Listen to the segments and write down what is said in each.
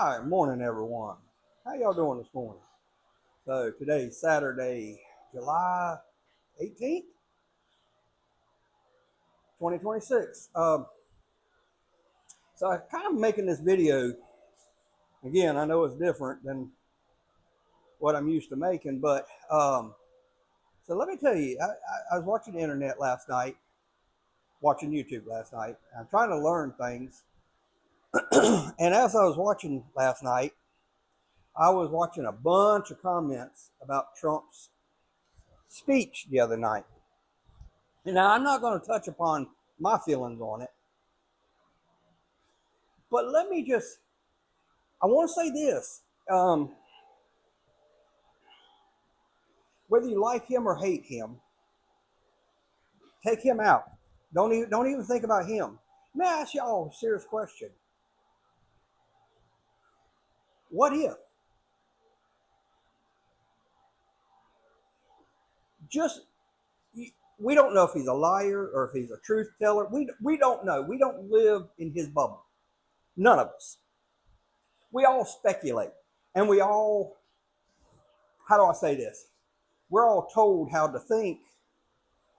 Hi, morning everyone. How y'all doing this morning? So today's Saturday, July 18th, 2026. So I'm kind of making this video. Again, I know it's different than what I'm used to making, but so let me tell you, I was watching the internet last night, watching YouTube last night. I'm trying to learn things. And as I was watching last night, I was watching a bunch of comments about Trump's speech the other night. Now, I'm not going to touch upon my feelings on it, but I want to say this. Whether you like him or hate him, take him out. Don't even think about him. May I ask y'all a serious question? What if? Just, we don't know if he's a liar or if he's a truth teller. We don't know. We don't live in his bubble. None of us. We all speculate. And how do I say this? We're all told how to think,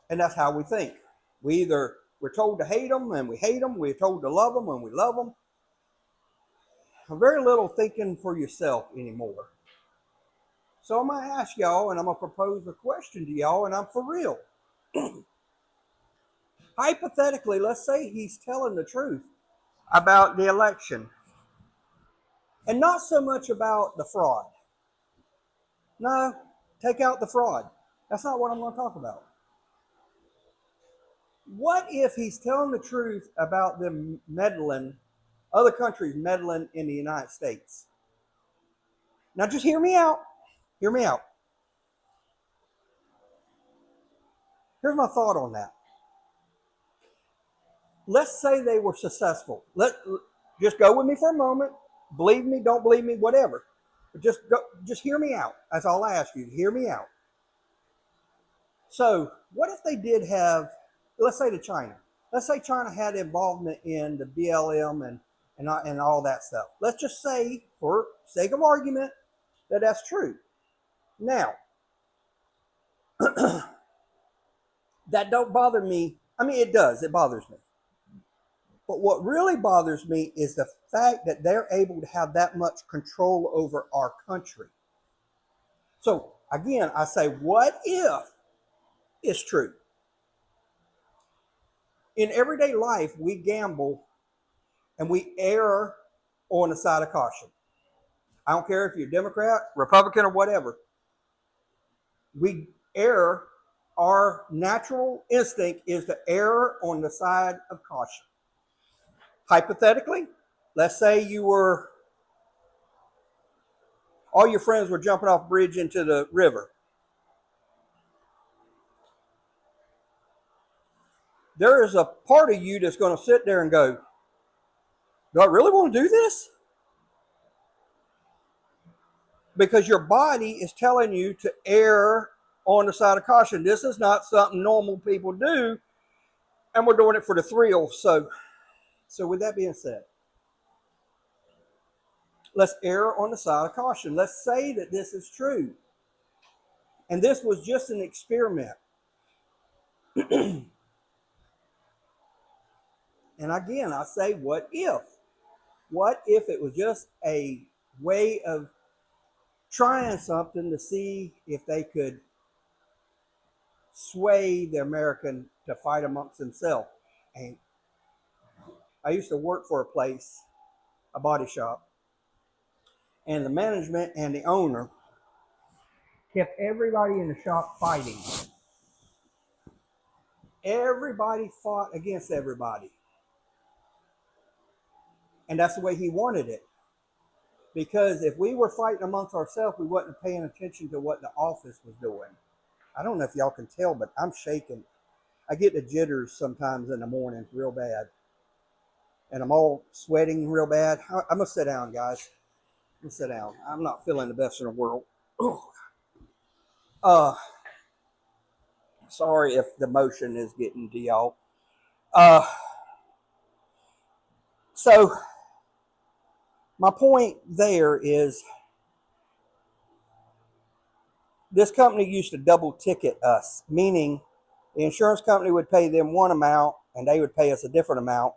and that's how we think. We're told to hate them and we hate them. We're told to love them and we love them. Very little thinking for yourself anymore. So I'm gonna ask y'all, and I'm gonna propose a question to y'all, and I'm for real. Hypothetically, let's say he's telling the truth about the election, and not so much about the fraud. No, take out the fraud. That's not what I'm going to talk about. What if he's telling the truth about them meddling, other countries meddling in the United States? Now, just hear me out. Hear me out. Here's my thought on that. Let's say they were successful. Just go with me for a moment. Believe me, don't believe me, whatever. But just hear me out. That's all I ask you. Hear me out. So, what if they did have, let's say to China. Let's say China had involvement in the BLM and all that stuff. Let's just say, for sake of argument, that that's true. Now, that don't bother me. I mean, it does. It bothers me. But what really bothers me is the fact that they're able to have that much control over our country. So, again, I say, what if it's true? In everyday life, we gamble and we err on the side of caution. I don't care if you're Democrat, Republican, or whatever. We err. Our natural instinct is to err on the side of caution. Hypothetically, let's say all your friends were jumping off a bridge into the river. There is a part of you that's going to sit there and go, do I really want to do this? Because your body is telling you to err on the side of caution. This is not something normal people do, and we're doing it for the thrill. So with that being said, let's err on the side of caution. Let's say that this is true. And this was just an experiment. And again, I say, what if? What if it was just a way of trying something to see if they could sway the American to fight amongst themselves? And I used to work for a place, a body shop, and the management and the owner kept everybody in the shop fighting. Everybody fought against everybody. And that's the way he wanted it. Because if we were fighting amongst ourselves, we wasn't paying attention to what the office was doing. I don't know if y'all can tell, but I'm shaking. I get the jitters sometimes in the mornings real bad. And I'm all sweating real bad. I'm going to sit down, guys. I'm going to sit down. I'm not feeling the best in the world. Sorry if the motion is getting to y'all. So My point there is this company used to double ticket us, meaning the insurance company would pay them one amount and they would pay us a different amount.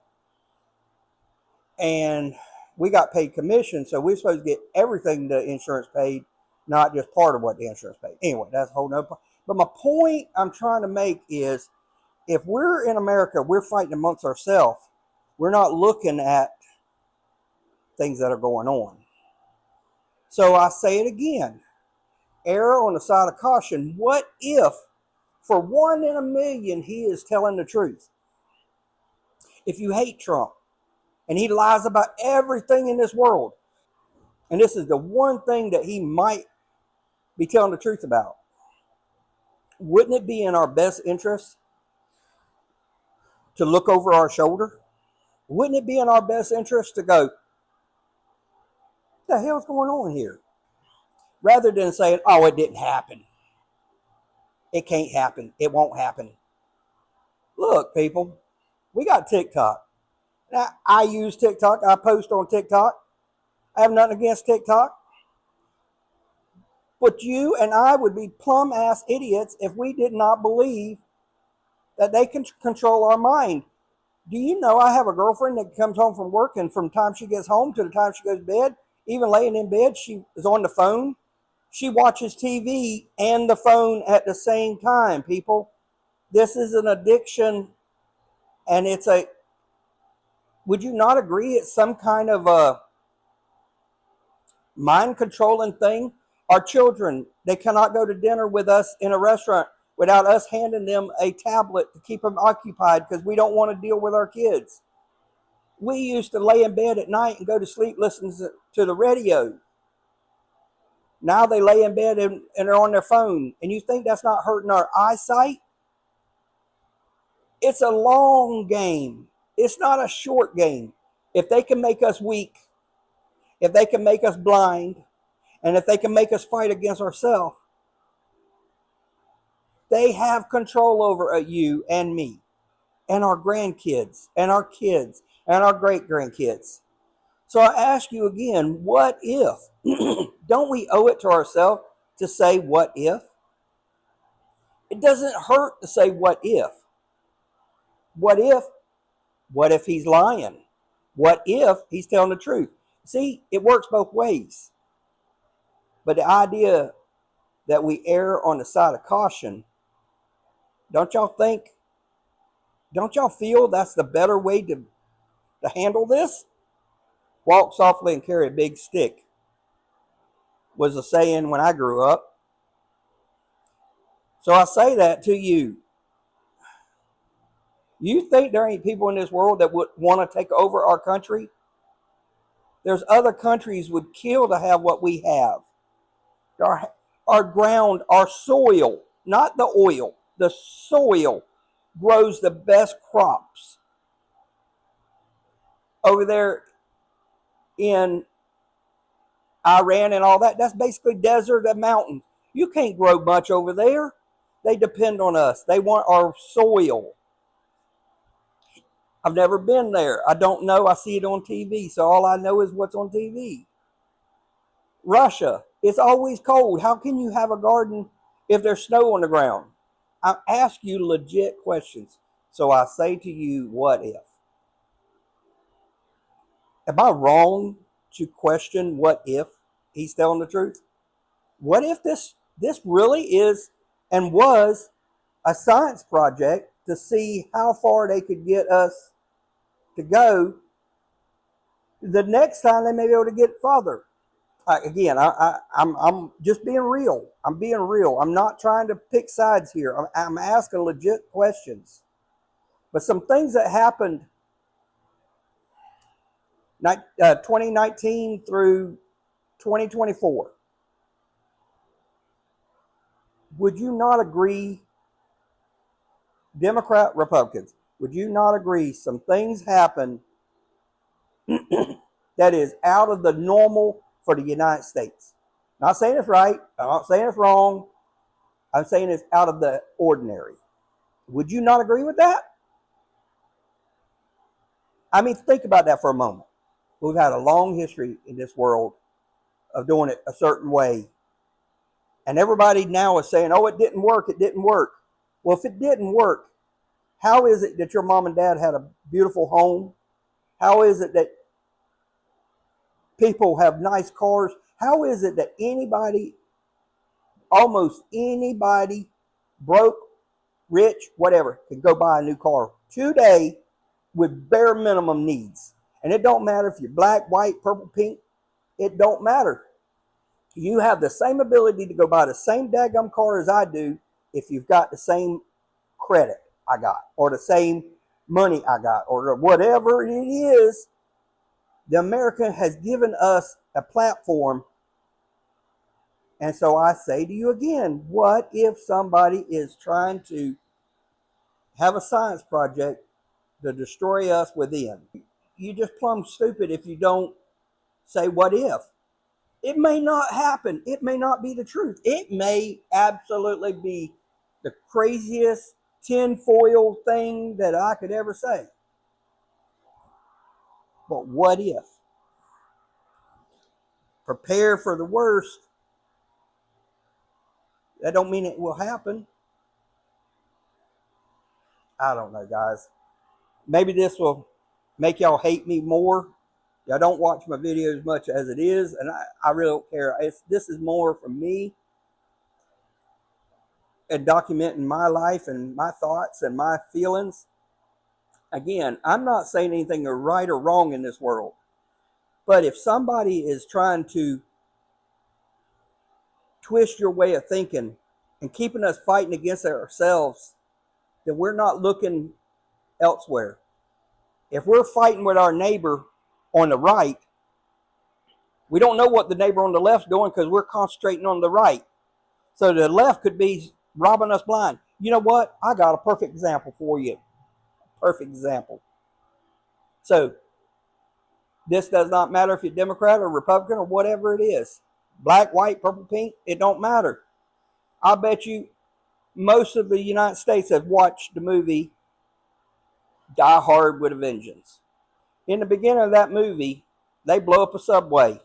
And we got paid commission, so we're supposed to get everything the insurance paid, not just part of what the insurance paid. Anyway, that's a whole nother point. But my point I'm trying to make is if we're in America, we're fighting amongst ourselves. We're not looking at things that are going on. So I say it again, err on the side of caution. What if for 1 in a million he is telling the truth? If you hate Trump and he lies about everything in this world, and this is the one thing that he might be telling the truth about, wouldn't it be in our best interest to look over our shoulder? Wouldn't it be in our best interest to go, what the hell's going on here? Rather than saying, oh, it didn't happen. It can't happen. It won't happen. Look, people, we got TikTok. Now, I use TikTok. I post on TikTok. I have nothing against TikTok. But you and I would be plumb ass idiots if we did not believe that they can control our mind. Do you know I have a girlfriend that comes home from work, and from the time she gets home to the time she goes to bed, even laying in bed, she is on the phone. She watches TV and the phone at the same time, people. This is an addiction, and would you not agree it's some kind of a mind controlling thing? Our children, they cannot go to dinner with us in a restaurant without us handing them a tablet to keep them occupied because we don't want to deal with our kids. We used to lay in bed at night and go to sleep listening to the radio. Now they lay in bed and they're on their phone. And you think that's not hurting our eyesight? It's a long game. It's not a short game. If they can make us weak, if they can make us blind, and if they can make us fight against ourselves, they have control over you and me and our grandkids and our kids and our great-grandkids. So I ask you again, what if? Don't we owe it to ourselves to say what if? It doesn't hurt to say what if. What if? What if he's lying? What if he's telling the truth? See, it works both ways. But the idea that we err on the side of caution, don't y'all feel that's the better way to handle this? Walk softly and carry a big stick was a saying when I grew up. So I say that to you. You think there ain't people in this world that would want to take over our country? There's other countries would kill to have what we have. Our ground, our soil, not the oil, the soil grows the best crops. Over there in Iran and all that, that's basically desert and mountains. You can't grow much over there. They depend on us. They want our soil. I've never been there. I don't know. I see it on TV, so all I know is what's on TV. Russia, it's always cold. How can you have a garden if there's snow on the ground? I ask you legit questions. So I say to you, what if? Am I wrong to question what if he's telling the truth? What if this really is and was a science project to see how far they could get us to go? The next time they may be able to get farther. I'm just being real. I'm being real. I'm not trying to pick sides here. I'm asking legit questions. But some things that happened 2019 through 2024, would you not agree, Democrat, Republicans, would you not agree some things happen that is out of the normal for the United States? I'm not saying it's right. I'm not saying it's wrong. I'm saying it's out of the ordinary. Would you not agree with that? I mean, think about that for a moment. We've had a long history in this world of doing it a certain way. And everybody now is saying, oh, it didn't work, it didn't work. Well, if it didn't work, how is it that your mom and dad had a beautiful home? How is it that people have nice cars? How is it that anybody, almost anybody, broke, rich, whatever, can go buy a new car today with bare minimum needs? And it don't matter if you're black, white, purple, pink. It don't matter. You have the same ability to go buy the same daggum car as I do if you've got the same credit I got, or the same money I got, or whatever it is. The America has given us a platform. And so I say to you again, what if somebody is trying to have a science project to destroy us within? You just plumb stupid if you don't say what if. It may not happen. It may not be the truth. It may absolutely be the craziest tinfoil thing that I could ever say. But what if? Prepare for the worst. That don't mean it will happen. I don't know, guys. Maybe this will make y'all hate me more. Y'all don't watch my videos much as it is, and I really don't care. This is more for me and documenting my life and my thoughts and my feelings. Again, I'm not saying anything is right or wrong in this world. But if somebody is trying to twist your way of thinking and keeping us fighting against ourselves, then we're not looking elsewhere. If we're fighting with our neighbor on the right, we don't know what the neighbor on the left's doing because we're concentrating on the right. So the left could be robbing us blind. You know what? I got a perfect example for you. Perfect example. So this does not matter if you're Democrat or Republican or whatever it is. Black, white, purple, pink, it don't matter. I bet you most of the United States have watched the movie Die Hard with a Vengeance. In the beginning of that movie, they blow up a subway.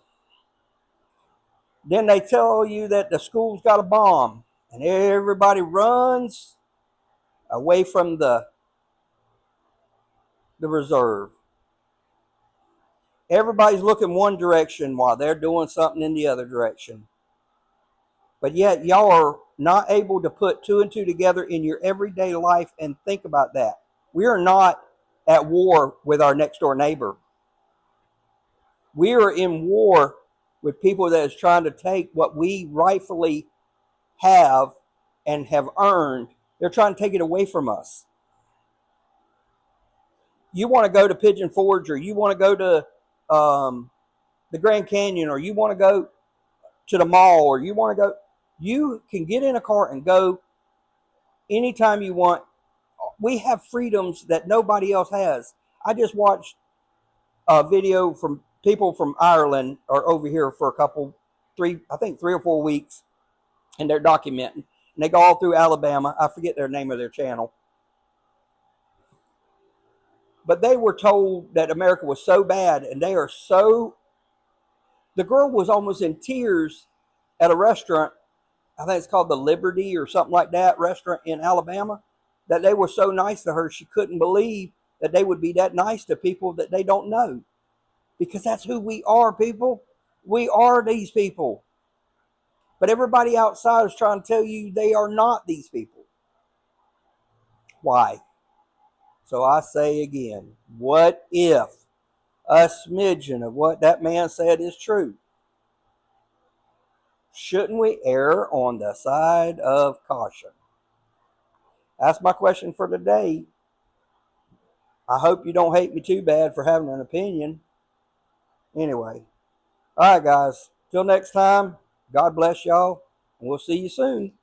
Then they tell you that the school's got a bomb, and everybody runs away from the reserve. Everybody's looking one direction while they're doing something in the other direction. But yet y'all are not able to put two and two together in your everyday life and think about that. We are not at war with our next door neighbor. We are in war with people that is trying to take what we rightfully have and have earned. They're trying to take it away from us. You want to go to Pigeon Forge, or you want to go to the Grand Canyon, or you want to go to the mall, or you want to go, you can get in a car and go anytime you want. We have freedoms that nobody else has. I just watched a video from people from Ireland or over here for three or 4 weeks, and they're documenting. And they go all through Alabama. I forget their name of their channel. But they were told that America was so bad, and they are so... The girl was almost in tears at a restaurant. I think it's called the Liberty or something like that, restaurant in Alabama, that they were so nice to her, she couldn't believe that they would be that nice to people that they don't know. Because that's who we are, people. We are these people. But everybody outside is trying to tell you they are not these people. Why? So I say again, what if a smidgen of what that man said is true? Shouldn't we err on the side of caution? That's my question for today. I hope you don't hate me too bad for having an opinion. Anyway. All right, guys. Till next time, God bless y'all, and we'll see you soon.